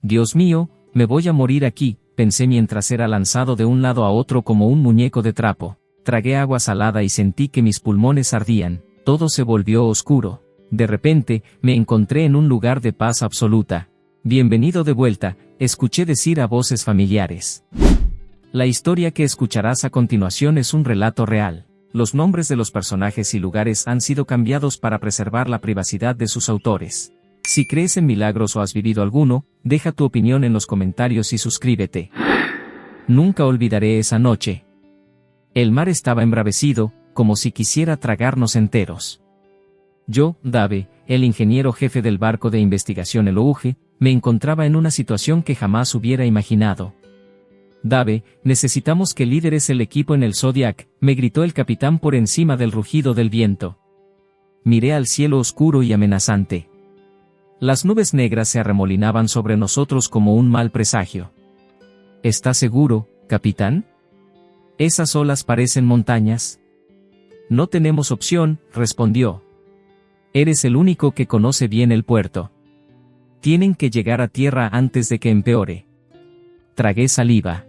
Dios mío, me voy a morir aquí, pensé mientras era lanzado de un lado a otro como un muñeco de trapo. Tragué agua salada y sentí que mis pulmones ardían, todo se volvió oscuro. De repente, me encontré en un lugar de paz absoluta. Bienvenido de vuelta, escuché decir a voces familiares. La historia que escucharás a continuación es un relato real. Los nombres de los personajes y lugares han sido cambiados para preservar la privacidad de sus autores. Si crees en milagros o has vivido alguno, deja tu opinión en los comentarios y suscríbete. Nunca olvidaré esa noche. El mar estaba embravecido, como si quisiera tragarnos enteros. Yo, Dave, el ingeniero jefe del barco de investigación Elouge, me encontraba en una situación que jamás hubiera imaginado. Dave, necesitamos que lideres el equipo en el Zodiac, me gritó el capitán por encima del rugido del viento. Miré al cielo oscuro y amenazante. Las nubes negras se arremolinaban sobre nosotros como un mal presagio. ¿Estás seguro, capitán? Esas olas parecen montañas. No tenemos opción, respondió. Eres el único que conoce bien el puerto. Tienen que llegar a tierra antes de que empeore. Tragué saliva.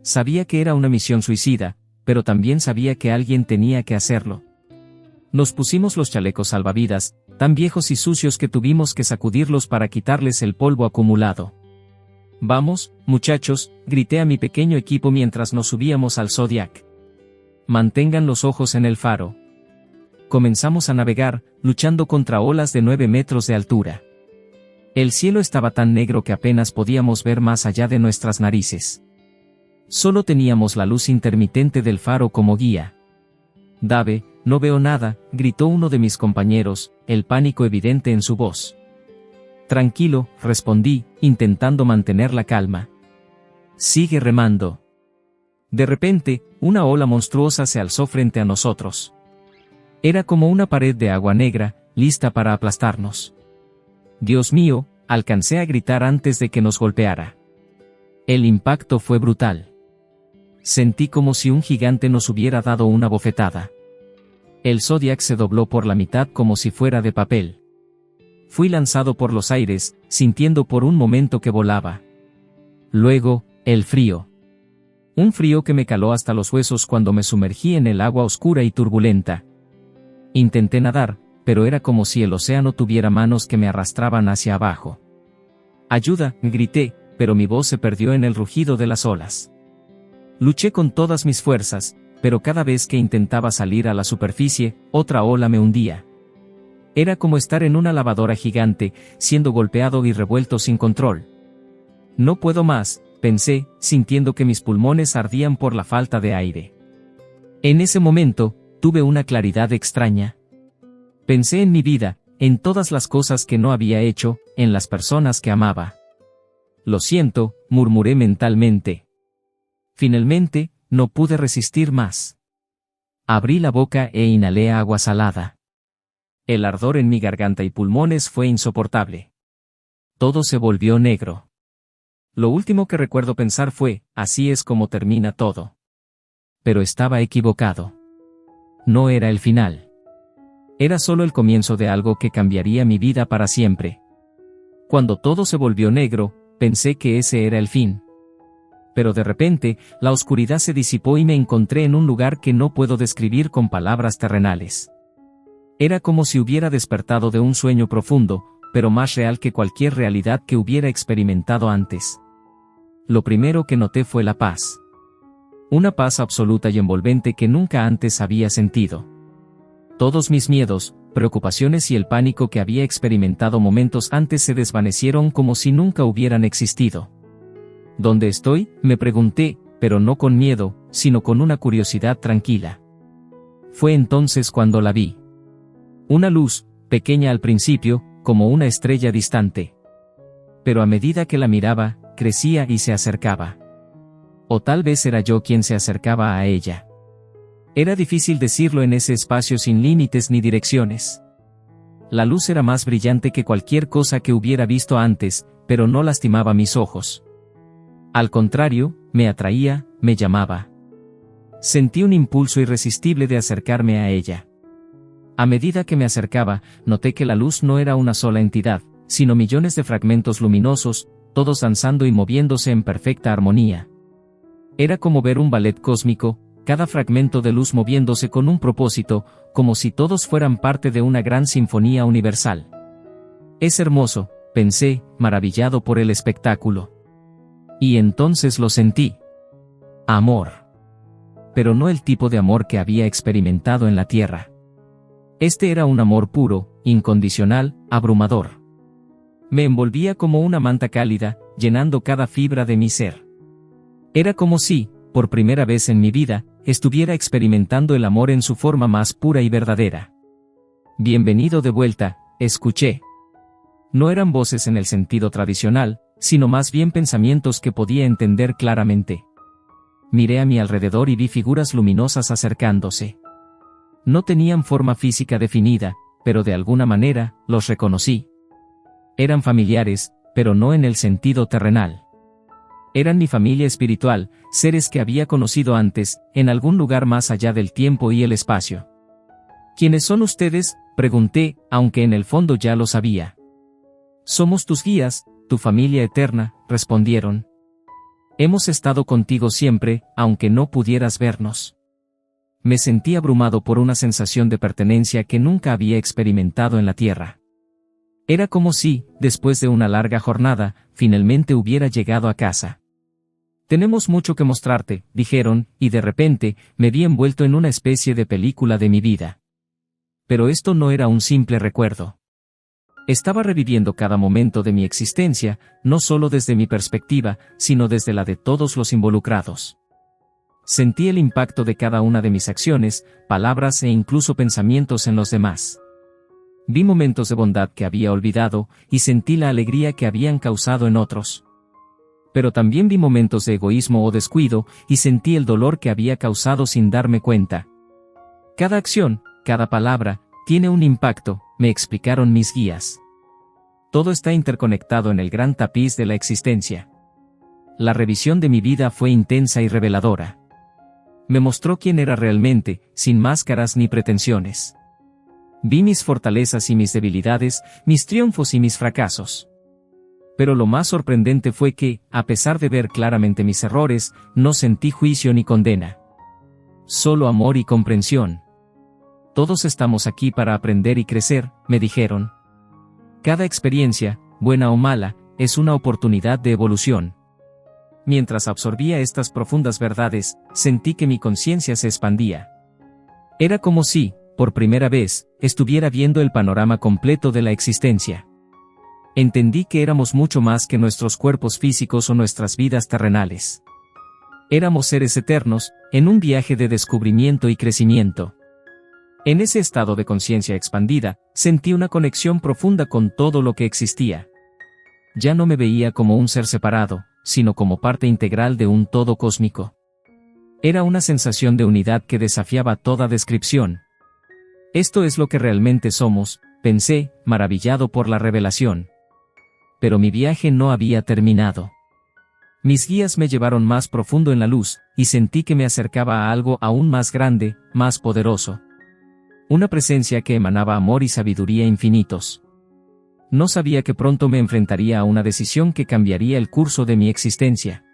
Sabía que era una misión suicida, pero también sabía que alguien tenía que hacerlo. Nos pusimos los chalecos salvavidas, tan viejos y sucios que tuvimos que sacudirlos para quitarles el polvo acumulado. Vamos, muchachos, grité a mi pequeño equipo mientras nos subíamos al Zodiac. Mantengan los ojos en el faro. Comenzamos a navegar, luchando contra olas de 9 metros de altura. El cielo estaba tan negro que apenas podíamos ver más allá de nuestras narices. Solo teníamos la luz intermitente del faro como guía. Dave, no veo nada, gritó uno de mis compañeros, el pánico evidente en su voz. Tranquilo, respondí, intentando mantener la calma. Sigue remando. De repente, una ola monstruosa se alzó frente a nosotros. Era como una pared de agua negra, lista para aplastarnos. Dios mío, alcancé a gritar antes de que nos golpeara. El impacto fue brutal. Sentí como si un gigante nos hubiera dado una bofetada. El Zodiac se dobló por la mitad como si fuera de papel. Fui lanzado por los aires, sintiendo por un momento que volaba. Luego, el frío. Un frío que me caló hasta los huesos cuando me sumergí en el agua oscura y turbulenta. Intenté nadar, pero era como si el océano tuviera manos que me arrastraban hacia abajo. ¡Ayuda!, grité, pero mi voz se perdió en el rugido de las olas. Luché con todas mis fuerzas, pero cada vez que intentaba salir a la superficie, otra ola me hundía. Era como estar en una lavadora gigante, siendo golpeado y revuelto sin control. No puedo más, pensé, sintiendo que mis pulmones ardían por la falta de aire. En ese momento, tuve una claridad extraña. Pensé en mi vida, en todas las cosas que no había hecho, en las personas que amaba. Lo siento, murmuré mentalmente. Finalmente, no pude resistir más. Abrí la boca e inhalé agua salada. El ardor en mi garganta y pulmones fue insoportable. Todo se volvió negro. Lo último que recuerdo pensar fue, así es como termina todo. Pero estaba equivocado. No era el final. Era solo el comienzo de algo que cambiaría mi vida para siempre. Cuando todo se volvió negro, pensé que ese era el fin. Pero de repente, la oscuridad se disipó y me encontré en un lugar que no puedo describir con palabras terrenales. Era como si hubiera despertado de un sueño profundo, pero más real que cualquier realidad que hubiera experimentado antes. Lo primero que noté fue la paz. Una paz absoluta y envolvente que nunca antes había sentido. Todos mis miedos, preocupaciones y el pánico que había experimentado momentos antes se desvanecieron como si nunca hubieran existido. ¿Dónde estoy?, me pregunté, pero no con miedo, sino con una curiosidad tranquila. Fue entonces cuando la vi. Una luz, pequeña al principio, como una estrella distante. Pero a medida que la miraba, crecía y se acercaba. O tal vez era yo quien se acercaba a ella. Era difícil decirlo en ese espacio sin límites ni direcciones. La luz era más brillante que cualquier cosa que hubiera visto antes, pero no lastimaba mis ojos. Al contrario, me atraía, me llamaba. Sentí un impulso irresistible de acercarme a ella. A medida que me acercaba, noté que la luz no era una sola entidad, sino millones de fragmentos luminosos, todos danzando y moviéndose en perfecta armonía. Era como ver un ballet cósmico, cada fragmento de luz moviéndose con un propósito, como si todos fueran parte de una gran sinfonía universal. Es hermoso, pensé, maravillado por el espectáculo. Y entonces lo sentí. Amor. Pero no el tipo de amor que había experimentado en la tierra. Este era un amor puro, incondicional, abrumador. Me envolvía como una manta cálida, llenando cada fibra de mi ser. Era como si, por primera vez en mi vida, estuviera experimentando el amor en su forma más pura y verdadera. Bienvenido de vuelta, escuché. No eran voces en el sentido tradicional, sino más bien pensamientos que podía entender claramente. Miré a mi alrededor y vi figuras luminosas acercándose. No tenían forma física definida, pero de alguna manera, los reconocí. Eran familiares, pero no en el sentido terrenal. Eran mi familia espiritual, seres que había conocido antes, en algún lugar más allá del tiempo y el espacio. ¿Quiénes son ustedes?, pregunté, aunque en el fondo ya lo sabía. Somos tus guías, tu familia eterna, respondieron. Hemos estado contigo siempre, aunque no pudieras vernos. Me sentí abrumado por una sensación de pertenencia que nunca había experimentado en la tierra. Era como si, después de una larga jornada, finalmente hubiera llegado a casa. Tenemos mucho que mostrarte, dijeron, y de repente, me vi envuelto en una especie de película de mi vida. Pero esto no era un simple recuerdo. Estaba reviviendo cada momento de mi existencia, no solo desde mi perspectiva, sino desde la de todos los involucrados. Sentí el impacto de cada una de mis acciones, palabras e incluso pensamientos en los demás. Vi momentos de bondad que había olvidado, y sentí la alegría que habían causado en otros. Pero también vi momentos de egoísmo o descuido, y sentí el dolor que había causado sin darme cuenta. Cada acción, cada palabra, tiene un impacto, me explicaron mis guías. Todo está interconectado en el gran tapiz de la existencia. La revisión de mi vida fue intensa y reveladora. Me mostró quién era realmente, sin máscaras ni pretensiones. Vi mis fortalezas y mis debilidades, mis triunfos y mis fracasos. Pero lo más sorprendente fue que, a pesar de ver claramente mis errores, no sentí juicio ni condena. Solo amor y comprensión. Todos estamos aquí para aprender y crecer, me dijeron. Cada experiencia, buena o mala, es una oportunidad de evolución. Mientras absorbía estas profundas verdades, sentí que mi conciencia se expandía. Era como si, por primera vez, estuviera viendo el panorama completo de la existencia. Entendí que éramos mucho más que nuestros cuerpos físicos o nuestras vidas terrenales. Éramos seres eternos, en un viaje de descubrimiento y crecimiento. En ese estado de conciencia expandida, sentí una conexión profunda con todo lo que existía. Ya no me veía como un ser separado, sino como parte integral de un todo cósmico. Era una sensación de unidad que desafiaba toda descripción. Esto es lo que realmente somos, pensé, maravillado por la revelación. Pero mi viaje no había terminado. Mis guías me llevaron más profundo en la luz, y sentí que me acercaba a algo aún más grande, más poderoso. Una presencia que emanaba amor y sabiduría infinitos. No sabía que pronto me enfrentaría a una decisión que cambiaría el curso de mi existencia.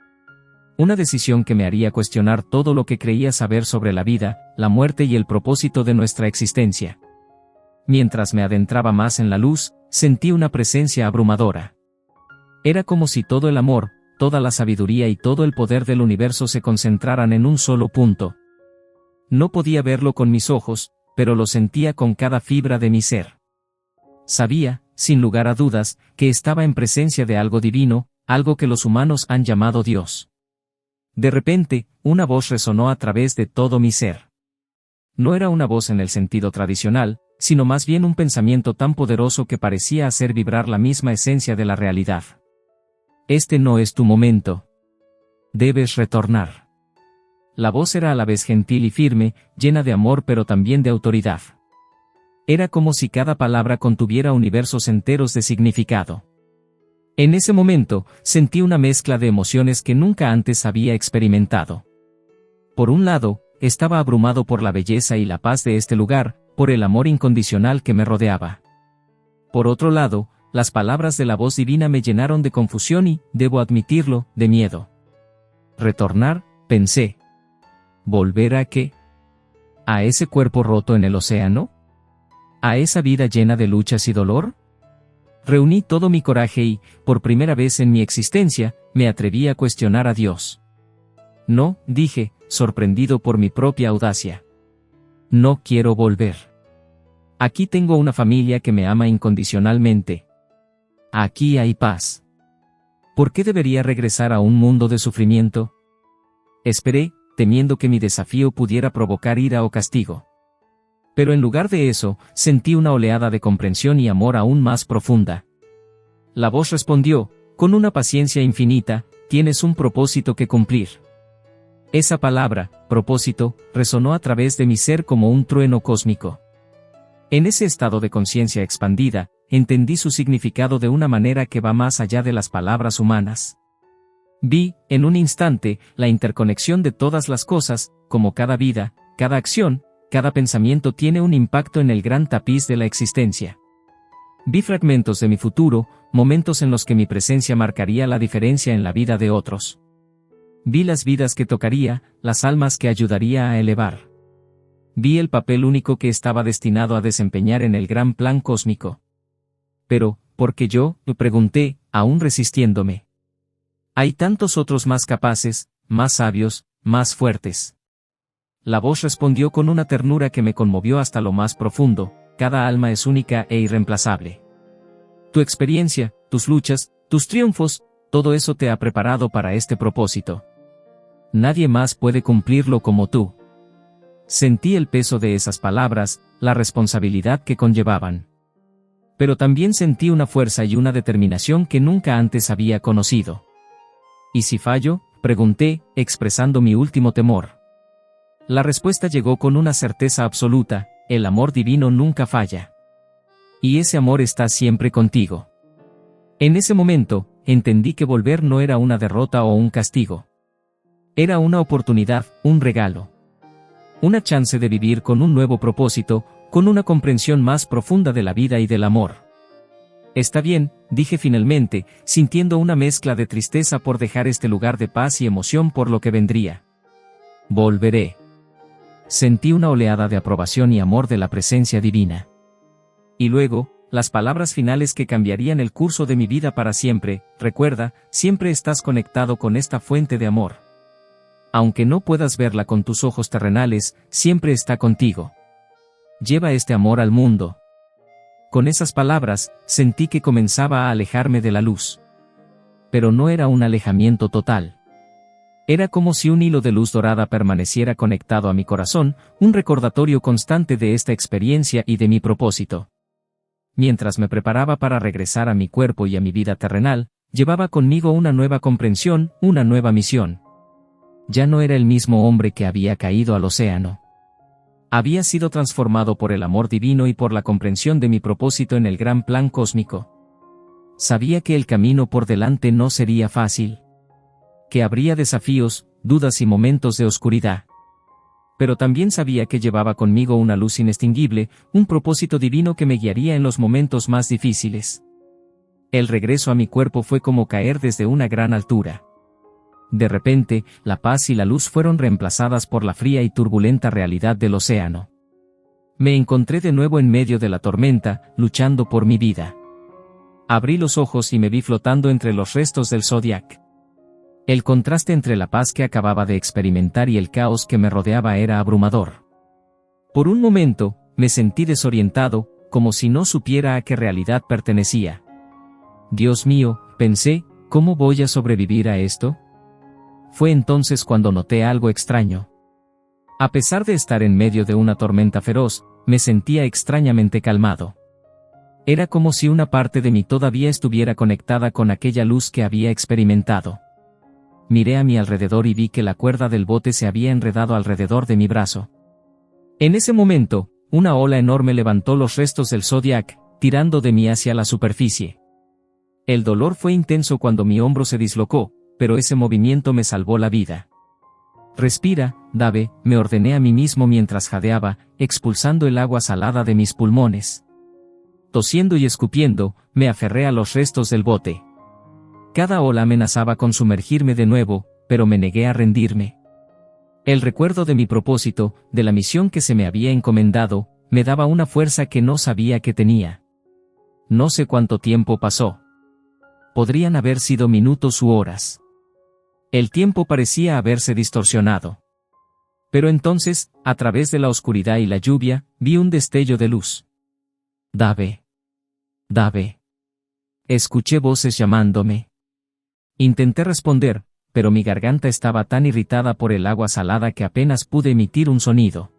Una decisión que me haría cuestionar todo lo que creía saber sobre la vida, la muerte y el propósito de nuestra existencia. Mientras me adentraba más en la luz, sentí una presencia abrumadora. Era como si todo el amor, toda la sabiduría y todo el poder del universo se concentraran en un solo punto. No podía verlo con mis ojos, pero lo sentía con cada fibra de mi ser. Sabía, sin lugar a dudas, que estaba en presencia de algo divino, algo que los humanos han llamado Dios. De repente, una voz resonó a través de todo mi ser. No era una voz en el sentido tradicional, sino más bien un pensamiento tan poderoso que parecía hacer vibrar la misma esencia de la realidad. Este no es tu momento. Debes retornar. La voz era a la vez gentil y firme, llena de amor pero también de autoridad. Era como si cada palabra contuviera universos enteros de significado. En ese momento, sentí una mezcla de emociones que nunca antes había experimentado. Por un lado, estaba abrumado por la belleza y la paz de este lugar, por el amor incondicional que me rodeaba. Por otro lado, las palabras de la voz divina me llenaron de confusión y, debo admitirlo, de miedo. Retornar, pensé. ¿Volver a qué? ¿A ese cuerpo roto en el océano? ¿A esa vida llena de luchas y dolor? Reuní todo mi coraje y, por primera vez en mi existencia, me atreví a cuestionar a Dios. No, dije, sorprendido por mi propia audacia. No quiero volver. Aquí tengo una familia que me ama incondicionalmente. Aquí hay paz. ¿Por qué debería regresar a un mundo de sufrimiento? Esperé, temiendo que mi desafío pudiera provocar ira o castigo. Pero en lugar de eso, sentí una oleada de comprensión y amor aún más profunda. La voz respondió, con una paciencia infinita, tienes un propósito que cumplir. Esa palabra, propósito, resonó a través de mi ser como un trueno cósmico. En ese estado de conciencia expandida, entendí su significado de una manera que va más allá de las palabras humanas. Vi, en un instante, la interconexión de todas las cosas, como cada vida, cada acción, cada pensamiento tiene un impacto en el gran tapiz de la existencia. Vi fragmentos de mi futuro, momentos en los que mi presencia marcaría la diferencia en la vida de otros. Vi las vidas que tocaría, las almas que ayudaría a elevar. Vi el papel único que estaba destinado a desempeñar en el gran plan cósmico. Pero, ¿por qué yo?, me pregunté, aún resistiéndome. Hay tantos otros más capaces, más sabios, más fuertes. La voz respondió con una ternura que me conmovió hasta lo más profundo, cada alma es única e irreemplazable. Tu experiencia, tus luchas, tus triunfos, todo eso te ha preparado para este propósito. Nadie más puede cumplirlo como tú. Sentí el peso de esas palabras, la responsabilidad que conllevaban. Pero también sentí una fuerza y una determinación que nunca antes había conocido. ¿Y si fallo?, pregunté, expresando mi último temor. La respuesta llegó con una certeza absoluta, el amor divino nunca falla. Y ese amor está siempre contigo. En ese momento, entendí que volver no era una derrota o un castigo. Era una oportunidad, un regalo. Una chance de vivir con un nuevo propósito, con una comprensión más profunda de la vida y del amor. Está bien, dije finalmente, sintiendo una mezcla de tristeza por dejar este lugar de paz y emoción por lo que vendría. Volveré. Sentí una oleada de aprobación y amor de la presencia divina. Y luego, las palabras finales que cambiarían el curso de mi vida para siempre, recuerda, siempre estás conectado con esta fuente de amor. Aunque no puedas verla con tus ojos terrenales, siempre está contigo. Lleva este amor al mundo. Con esas palabras, sentí que comenzaba a alejarme de la luz. Pero no era un alejamiento total. Era como si un hilo de luz dorada permaneciera conectado a mi corazón, un recordatorio constante de esta experiencia y de mi propósito. Mientras me preparaba para regresar a mi cuerpo y a mi vida terrenal, llevaba conmigo una nueva comprensión, una nueva misión. Ya no era el mismo hombre que había caído al océano. Había sido transformado por el amor divino y por la comprensión de mi propósito en el gran plan cósmico. Sabía que el camino por delante no sería fácil. Que habría desafíos, dudas y momentos de oscuridad. Pero también sabía que llevaba conmigo una luz inextinguible, un propósito divino que me guiaría en los momentos más difíciles. El regreso a mi cuerpo fue como caer desde una gran altura. De repente, la paz y la luz fueron reemplazadas por la fría y turbulenta realidad del océano. Me encontré de nuevo en medio de la tormenta, luchando por mi vida. Abrí los ojos y me vi flotando entre los restos del Zodiac. El contraste entre la paz que acababa de experimentar y el caos que me rodeaba era abrumador. Por un momento, me sentí desorientado, como si no supiera a qué realidad pertenecía. Dios mío, pensé, ¿cómo voy a sobrevivir a esto? Fue entonces cuando noté algo extraño. A pesar de estar en medio de una tormenta feroz, me sentía extrañamente calmado. Era como si una parte de mí todavía estuviera conectada con aquella luz que había experimentado. Miré a mi alrededor y vi que la cuerda del bote se había enredado alrededor de mi brazo. En ese momento, una ola enorme levantó los restos del Zodiac, tirando de mí hacia la superficie. El dolor fue intenso cuando mi hombro se dislocó, pero ese movimiento me salvó la vida. Respira, Dave, me ordené a mí mismo mientras jadeaba, expulsando el agua salada de mis pulmones. tosiendo y escupiendo, me aferré a los restos del bote. Cada ola amenazaba con sumergirme de nuevo, pero me negué a rendirme. El recuerdo de mi propósito, de la misión que se me había encomendado, me daba una fuerza que no sabía que tenía. No sé cuánto tiempo pasó. Podrían haber sido minutos u horas. El tiempo parecía haberse distorsionado. Pero entonces, a través de la oscuridad y la lluvia, vi un destello de luz. Dave. Dave. Escuché voces llamándome. Intenté responder, pero mi garganta estaba tan irritada por el agua salada que apenas pude emitir un sonido.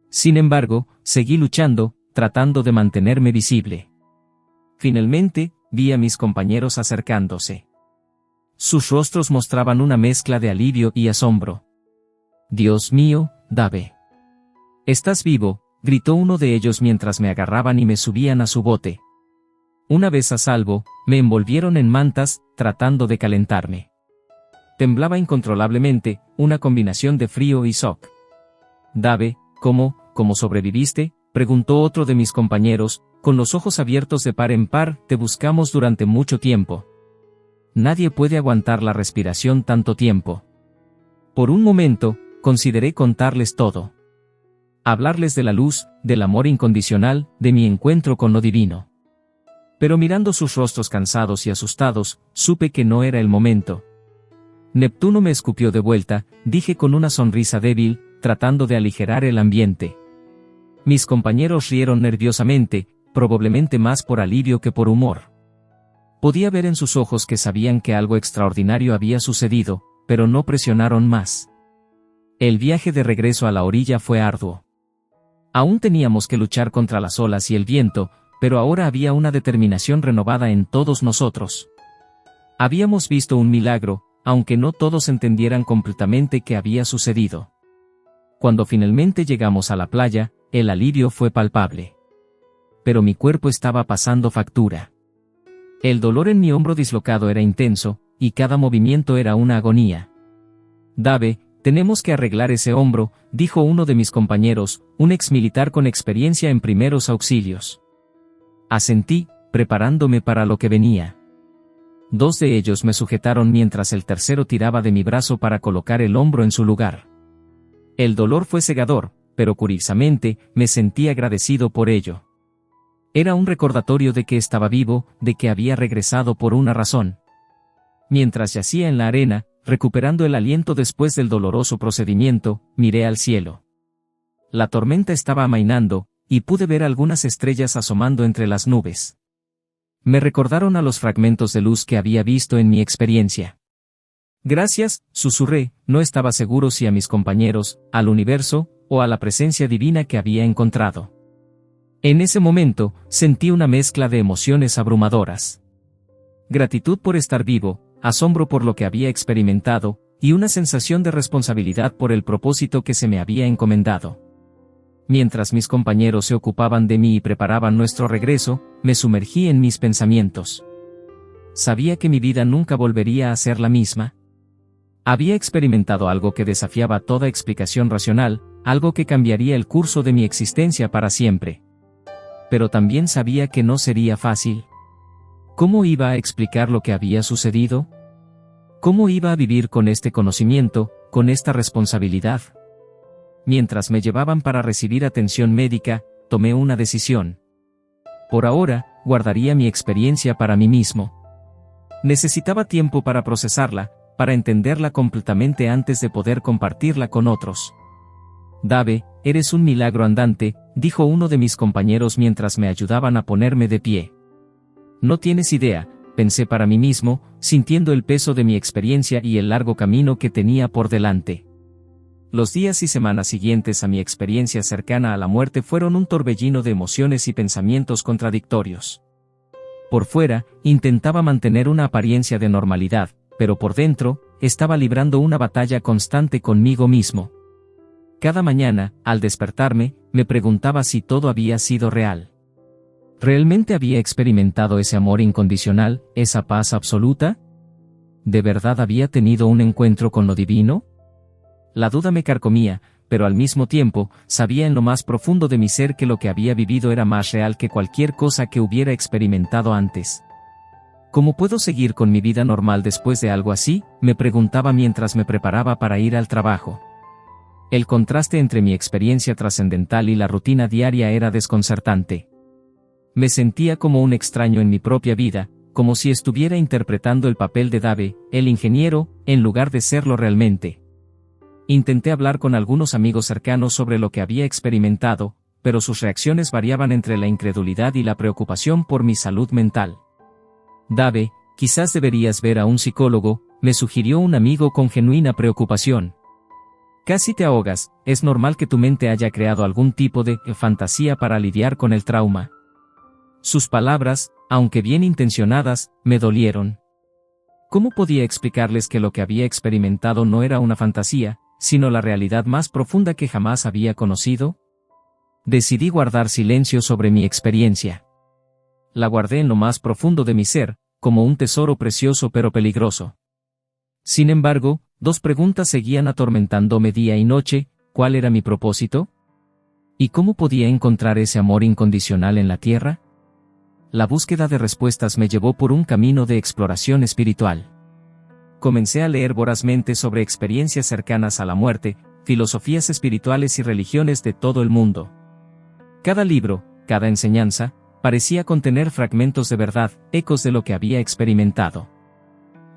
Sin embargo, seguí luchando, tratando de mantenerme visible. Finalmente, vi a mis compañeros acercándose. Sus rostros mostraban una mezcla de alivio y asombro. «Dios mío, Dave. ¿Estás vivo?», gritó uno de ellos mientras me agarraban y me subían a su bote. Una vez a salvo, me envolvieron en mantas, tratando de calentarme. Temblaba incontrolablemente, una combinación de frío y shock. «Dave, ¿cómo sobreviviste?», preguntó otro de mis compañeros, con los ojos abiertos de par en par. «Te buscamos durante mucho tiempo. Nadie puede aguantar la respiración tanto tiempo». Por un momento, consideré contarles todo. Hablarles de la luz, del amor incondicional, de mi encuentro con lo divino. Pero mirando sus rostros cansados y asustados, supe que no era el momento. Neptuno me escupió de vuelta, dije con una sonrisa débil, tratando de aligerar el ambiente. Mis compañeros rieron nerviosamente, probablemente más por alivio que por humor. Podía ver en sus ojos que sabían que algo extraordinario había sucedido, pero no presionaron más. El viaje de regreso a la orilla fue arduo. Aún teníamos que luchar contra las olas y el viento, pero ahora había una determinación renovada en todos nosotros. Habíamos visto un milagro, aunque no todos entendieran completamente qué había sucedido. Cuando finalmente llegamos a la playa, el alivio fue palpable. Pero mi cuerpo estaba pasando factura. El dolor en mi hombro dislocado era intenso, y cada movimiento era una agonía. «Dave, tenemos que arreglar ese hombro», dijo uno de mis compañeros, un exmilitar con experiencia en primeros auxilios. Asentí, preparándome para lo que venía. Dos de ellos me sujetaron mientras el tercero tiraba de mi brazo para colocar el hombro en su lugar. El dolor fue cegador, pero curiosamente, me sentí agradecido por ello. Era un recordatorio de que estaba vivo, de que había regresado por una razón. Mientras yacía en la arena, recuperando el aliento después del doloroso procedimiento, miré al cielo. La tormenta estaba amainando, y pude ver algunas estrellas asomando entre las nubes. Me recordaron a los fragmentos de luz que había visto en mi experiencia. «Gracias», susurré, no estaba seguro si a mis compañeros, al universo, o a la presencia divina que había encontrado. En ese momento, sentí una mezcla de emociones abrumadoras. Gratitud por estar vivo, asombro por lo que había experimentado, y una sensación de responsabilidad por el propósito que se me había encomendado. Mientras mis compañeros se ocupaban de mí y preparaban nuestro regreso, me sumergí en mis pensamientos. Sabía que mi vida nunca volvería a ser la misma. Había experimentado algo que desafiaba toda explicación racional, algo que cambiaría el curso de mi existencia para siempre. Pero también sabía que no sería fácil. ¿Cómo iba a explicar lo que había sucedido? ¿Cómo iba a vivir con este conocimiento, con esta responsabilidad? Mientras me llevaban para recibir atención médica, tomé una decisión. Por ahora, guardaría mi experiencia para mí mismo. Necesitaba tiempo para procesarla, para entenderla completamente antes de poder compartirla con otros. «Dave, eres un milagro andante», dijo uno de mis compañeros mientras me ayudaban a ponerme de pie. «No tienes idea», pensé para mí mismo, sintiendo el peso de mi experiencia y el largo camino que tenía por delante. Los días y semanas siguientes a mi experiencia cercana a la muerte fueron un torbellino de emociones y pensamientos contradictorios. Por fuera, intentaba mantener una apariencia de normalidad, pero por dentro, estaba librando una batalla constante conmigo mismo. Cada mañana, al despertarme, me preguntaba si todo había sido real. ¿Realmente había experimentado ese amor incondicional, esa paz absoluta? ¿De verdad había tenido un encuentro con lo divino? La duda me carcomía, pero al mismo tiempo, sabía en lo más profundo de mi ser que lo que había vivido era más real que cualquier cosa que hubiera experimentado antes. ¿Cómo puedo seguir con mi vida normal después de algo así?, me preguntaba mientras me preparaba para ir al trabajo. El contraste entre mi experiencia trascendental y la rutina diaria era desconcertante. Me sentía como un extraño en mi propia vida, como si estuviera interpretando el papel de Dave, el ingeniero, en lugar de serlo realmente. Intenté hablar con algunos amigos cercanos sobre lo que había experimentado, pero sus reacciones variaban entre la incredulidad y la preocupación por mi salud mental. Dave, quizás deberías ver a un psicólogo, me sugirió un amigo con genuina preocupación. Casi te ahogas, es normal que tu mente haya creado algún tipo de fantasía para lidiar con el trauma. Sus palabras, aunque bien intencionadas, me dolieron. ¿Cómo podía explicarles que lo que había experimentado no era una fantasía, sino la realidad más profunda que jamás había conocido? Decidí guardar silencio sobre mi experiencia. La guardé en lo más profundo de mi ser, como un tesoro precioso pero peligroso. Sin embargo, dos preguntas seguían atormentándome día y noche: ¿cuál era mi propósito? ¿Y cómo podía encontrar ese amor incondicional en la tierra? La búsqueda de respuestas me llevó por un camino de exploración espiritual. Comencé a leer vorazmente sobre experiencias cercanas a la muerte, filosofías espirituales y religiones de todo el mundo. Cada libro, cada enseñanza, parecía contener fragmentos de verdad, ecos de lo que había experimentado.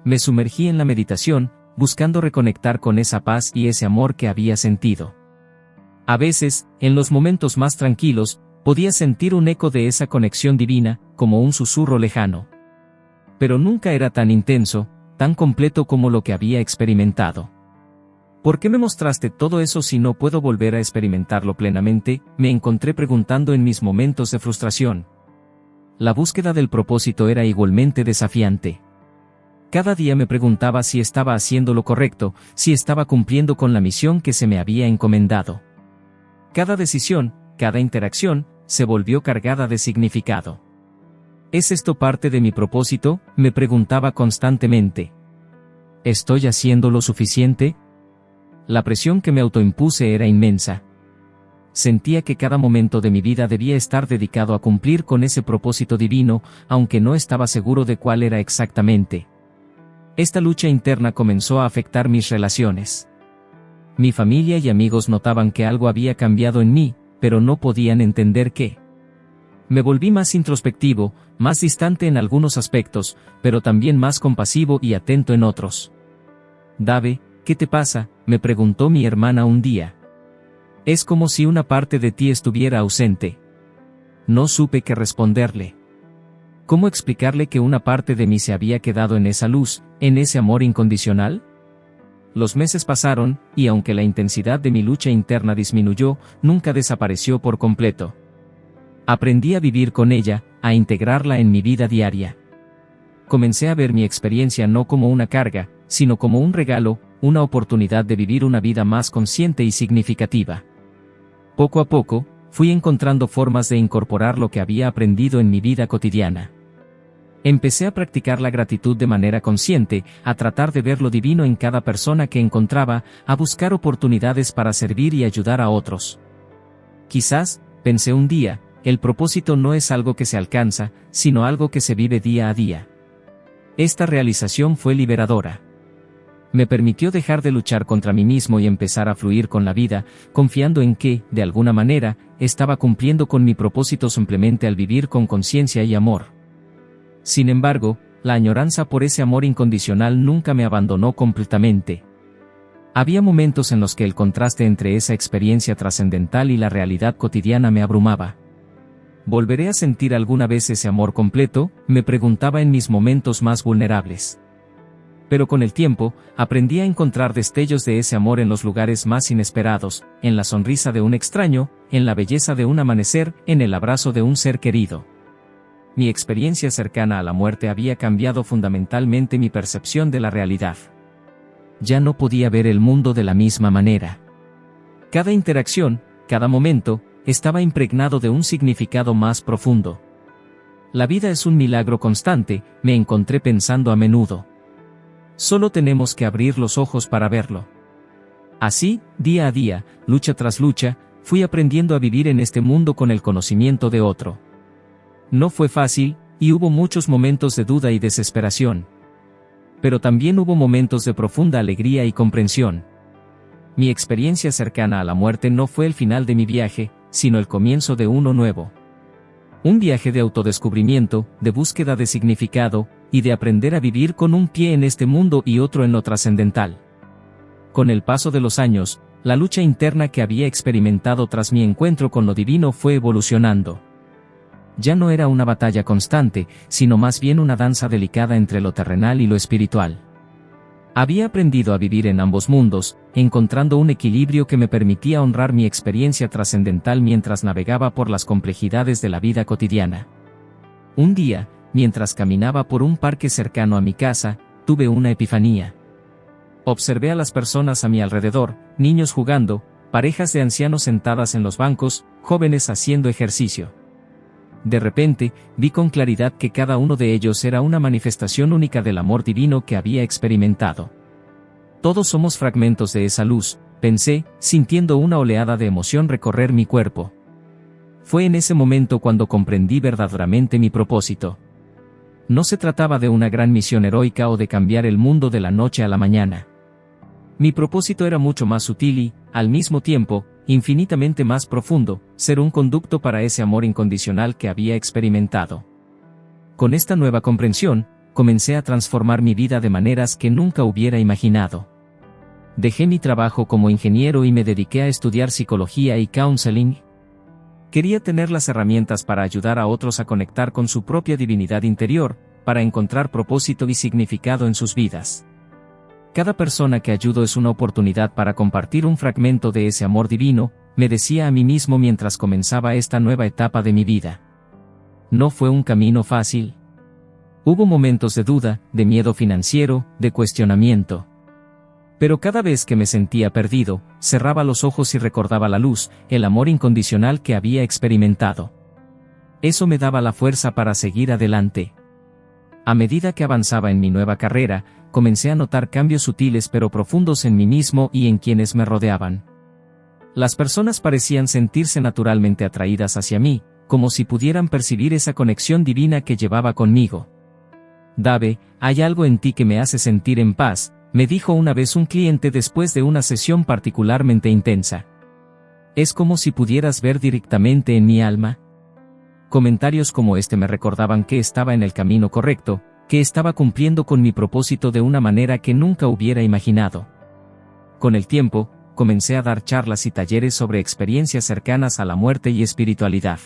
Me sumergí en la meditación, buscando reconectar con esa paz y ese amor que había sentido. A veces, en los momentos más tranquilos, podía sentir un eco de esa conexión divina, como un susurro lejano. Pero nunca era tan intenso, tan completo como lo que había experimentado. ¿Por qué me mostraste todo eso si no puedo volver a experimentarlo plenamente?, me encontré preguntando en mis momentos de frustración. La búsqueda del propósito era igualmente desafiante. Cada día me preguntaba si estaba haciendo lo correcto, si estaba cumpliendo con la misión que se me había encomendado. Cada decisión, cada interacción, se volvió cargada de significado. ¿Es esto parte de mi propósito?, me preguntaba constantemente. ¿Estoy haciendo lo suficiente? La presión que me autoimpuse era inmensa. Sentía que cada momento de mi vida debía estar dedicado a cumplir con ese propósito divino, aunque no estaba seguro de cuál era exactamente. Esta lucha interna comenzó a afectar mis relaciones. Mi familia y amigos notaban que algo había cambiado en mí, pero no podían entender qué. Me volví más introspectivo, más distante en algunos aspectos, pero también más compasivo y atento en otros. Dave, ¿qué te pasa?, me preguntó mi hermana un día. Es como si una parte de ti estuviera ausente. No supe qué responderle. ¿Cómo explicarle que una parte de mí se había quedado en esa luz, en ese amor incondicional? Los meses pasaron, y aunque la intensidad de mi lucha interna disminuyó, nunca desapareció por completo. Aprendí a vivir con ella, a integrarla en mi vida diaria. Comencé a ver mi experiencia no como una carga, sino como un regalo, una oportunidad de vivir una vida más consciente y significativa. Poco a poco, fui encontrando formas de incorporar lo que había aprendido en mi vida cotidiana. Empecé a practicar la gratitud de manera consciente, a tratar de ver lo divino en cada persona que encontraba, a buscar oportunidades para servir y ayudar a otros. Quizás, pensé un día, el propósito no es algo que se alcanza, sino algo que se vive día a día. Esta realización fue liberadora. Me permitió dejar de luchar contra mí mismo y empezar a fluir con la vida, confiando en que, de alguna manera, estaba cumpliendo con mi propósito simplemente al vivir con conciencia y amor. Sin embargo, la añoranza por ese amor incondicional nunca me abandonó completamente. Había momentos en los que el contraste entre esa experiencia trascendental y la realidad cotidiana me abrumaba. ¿Volveré a sentir alguna vez ese amor completo?, me preguntaba en mis momentos más vulnerables. Pero con el tiempo, aprendí a encontrar destellos de ese amor en los lugares más inesperados, en la sonrisa de un extraño, en la belleza de un amanecer, en el abrazo de un ser querido. Mi experiencia cercana a la muerte había cambiado fundamentalmente mi percepción de la realidad. Ya no podía ver el mundo de la misma manera. Cada interacción, cada momento, estaba impregnado de un significado más profundo. La vida es un milagro constante, me encontré pensando a menudo. Solo tenemos que abrir los ojos para verlo. Así, día a día, lucha tras lucha, fui aprendiendo a vivir en este mundo con el conocimiento de otro. No fue fácil, y hubo muchos momentos de duda y desesperación. Pero también hubo momentos de profunda alegría y comprensión. Mi experiencia cercana a la muerte no fue el final de mi viaje, sino el comienzo de uno nuevo. Un viaje de autodescubrimiento, de búsqueda de significado, y de aprender a vivir con un pie en este mundo y otro en lo trascendental. Con el paso de los años, la lucha interna que había experimentado tras mi encuentro con lo divino fue evolucionando. Ya no era una batalla constante, sino más bien una danza delicada entre lo terrenal y lo espiritual. Había aprendido a vivir en ambos mundos, encontrando un equilibrio que me permitía honrar mi experiencia trascendental mientras navegaba por las complejidades de la vida cotidiana. Un día, mientras caminaba por un parque cercano a mi casa, tuve una epifanía. Observé a las personas a mi alrededor, niños jugando, parejas de ancianos sentadas en los bancos, jóvenes haciendo ejercicio. De repente, vi con claridad que cada uno de ellos era una manifestación única del amor divino que había experimentado. Todos somos fragmentos de esa luz, pensé, sintiendo una oleada de emoción recorrer mi cuerpo. Fue en ese momento cuando comprendí verdaderamente mi propósito. No se trataba de una gran misión heroica o de cambiar el mundo de la noche a la mañana. Mi propósito era mucho más sutil y, al mismo tiempo, infinitamente más profundo, ser un conducto para ese amor incondicional que había experimentado. Con esta nueva comprensión, comencé a transformar mi vida de maneras que nunca hubiera imaginado. Dejé mi trabajo como ingeniero y me dediqué a estudiar psicología y counseling. Quería tener las herramientas para ayudar a otros a conectar con su propia divinidad interior, para encontrar propósito y significado en sus vidas. Cada persona que ayudo es una oportunidad para compartir un fragmento de ese amor divino, me decía a mí mismo mientras comenzaba esta nueva etapa de mi vida. No fue un camino fácil. Hubo momentos de duda, de miedo financiero, de cuestionamiento. Pero cada vez que me sentía perdido, cerraba los ojos y recordaba la luz, el amor incondicional que había experimentado. Eso me daba la fuerza para seguir adelante. A medida que avanzaba en mi nueva carrera, comencé a notar cambios sutiles pero profundos en mí mismo y en quienes me rodeaban. Las personas parecían sentirse naturalmente atraídas hacia mí, como si pudieran percibir esa conexión divina que llevaba conmigo. Dave, hay algo en ti que me hace sentir en paz, me dijo una vez un cliente después de una sesión particularmente intensa. Es como si pudieras ver directamente en mi alma. Comentarios como este me recordaban que estaba en el camino correcto, que estaba cumpliendo con mi propósito de una manera que nunca hubiera imaginado. Con el tiempo, comencé a dar charlas y talleres sobre experiencias cercanas a la muerte y espiritualidad.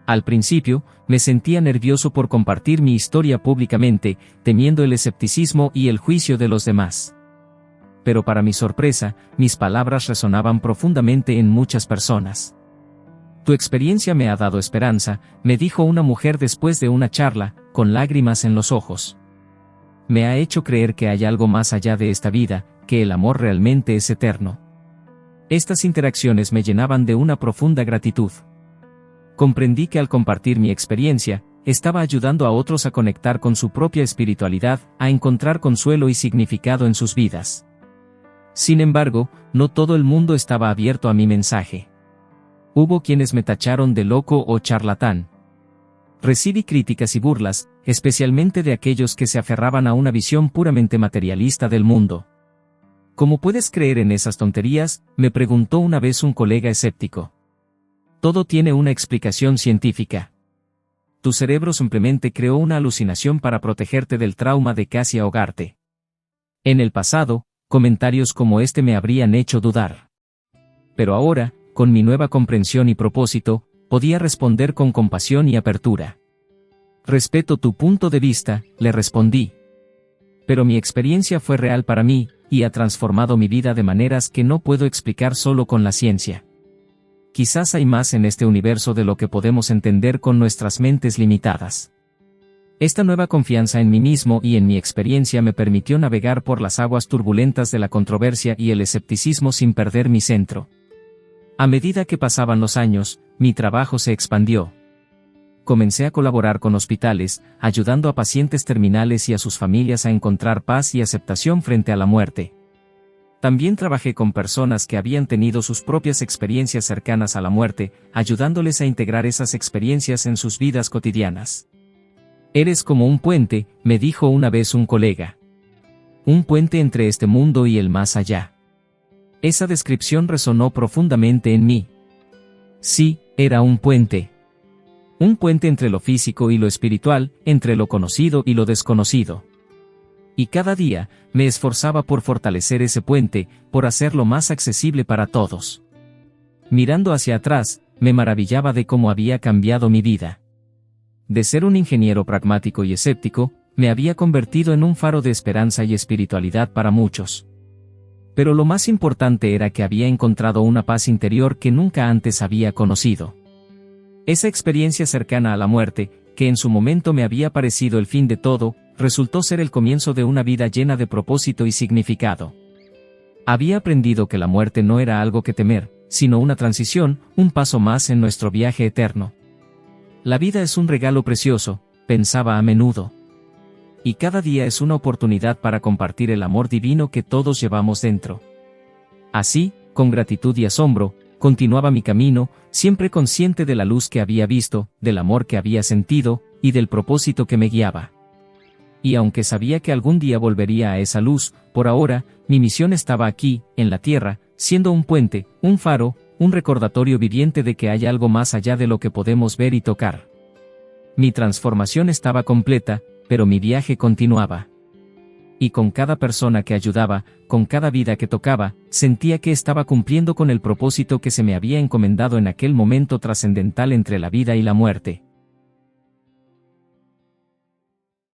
Al principio, me sentía nervioso por compartir mi historia públicamente, temiendo el escepticismo y el juicio de los demás. Pero para mi sorpresa, mis palabras resonaban profundamente en muchas personas. Tu experiencia me ha dado esperanza, me dijo una mujer después de una charla, con lágrimas en los ojos. Me ha hecho creer que hay algo más allá de esta vida, que el amor realmente es eterno. Estas interacciones me llenaban de una profunda gratitud. Comprendí que al compartir mi experiencia, estaba ayudando a otros a conectar con su propia espiritualidad, a encontrar consuelo y significado en sus vidas. Sin embargo, no todo el mundo estaba abierto a mi mensaje. Hubo quienes me tacharon de loco o charlatán. Recibí críticas y burlas, especialmente de aquellos que se aferraban a una visión puramente materialista del mundo. ¿Cómo puedes creer en esas tonterías?, me preguntó una vez un colega escéptico. Todo tiene una explicación científica. Tu cerebro simplemente creó una alucinación para protegerte del trauma de casi ahogarte. En el pasado, comentarios como este me habrían hecho dudar. Pero ahora, con mi nueva comprensión y propósito, podía responder con compasión y apertura. Respeto tu punto de vista, le respondí. Pero mi experiencia fue real para mí, y ha transformado mi vida de maneras que no puedo explicar solo con la ciencia. Quizás hay más en este universo de lo que podemos entender con nuestras mentes limitadas. Esta nueva confianza en mí mismo y en mi experiencia me permitió navegar por las aguas turbulentas de la controversia y el escepticismo sin perder mi centro. A medida que pasaban los años, mi trabajo se expandió. Comencé a colaborar con hospitales, ayudando a pacientes terminales y a sus familias a encontrar paz y aceptación frente a la muerte. También trabajé con personas que habían tenido sus propias experiencias cercanas a la muerte, ayudándoles a integrar esas experiencias en sus vidas cotidianas. Eres como un puente, me dijo una vez un colega. Un puente entre este mundo y el más allá. Esa descripción resonó profundamente en mí. Sí, era un puente. Un puente entre lo físico y lo espiritual, entre lo conocido y lo desconocido. Y cada día, me esforzaba por fortalecer ese puente, por hacerlo más accesible para todos. Mirando hacia atrás, me maravillaba de cómo había cambiado mi vida. De ser un ingeniero pragmático y escéptico, me había convertido en un faro de esperanza y espiritualidad para muchos. Pero lo más importante era que había encontrado una paz interior que nunca antes había conocido. Esa experiencia cercana a la muerte, que en su momento me había parecido el fin de todo, resultó ser el comienzo de una vida llena de propósito y significado. Había aprendido que la muerte no era algo que temer, sino una transición, un paso más en nuestro viaje eterno. La vida es un regalo precioso, pensaba a menudo. Y cada día es una oportunidad para compartir el amor divino que todos llevamos dentro. Así, con gratitud y asombro, continuaba mi camino, siempre consciente de la luz que había visto, del amor que había sentido, y del propósito que me guiaba. Y aunque sabía que algún día volvería a esa luz, por ahora, mi misión estaba aquí, en la tierra, siendo un puente, un faro, un recordatorio viviente de que hay algo más allá de lo que podemos ver y tocar. Mi transformación estaba completa, pero mi viaje continuaba. Y con cada persona que ayudaba, con cada vida que tocaba, sentía que estaba cumpliendo con el propósito que se me había encomendado en aquel momento trascendental entre la vida y la muerte.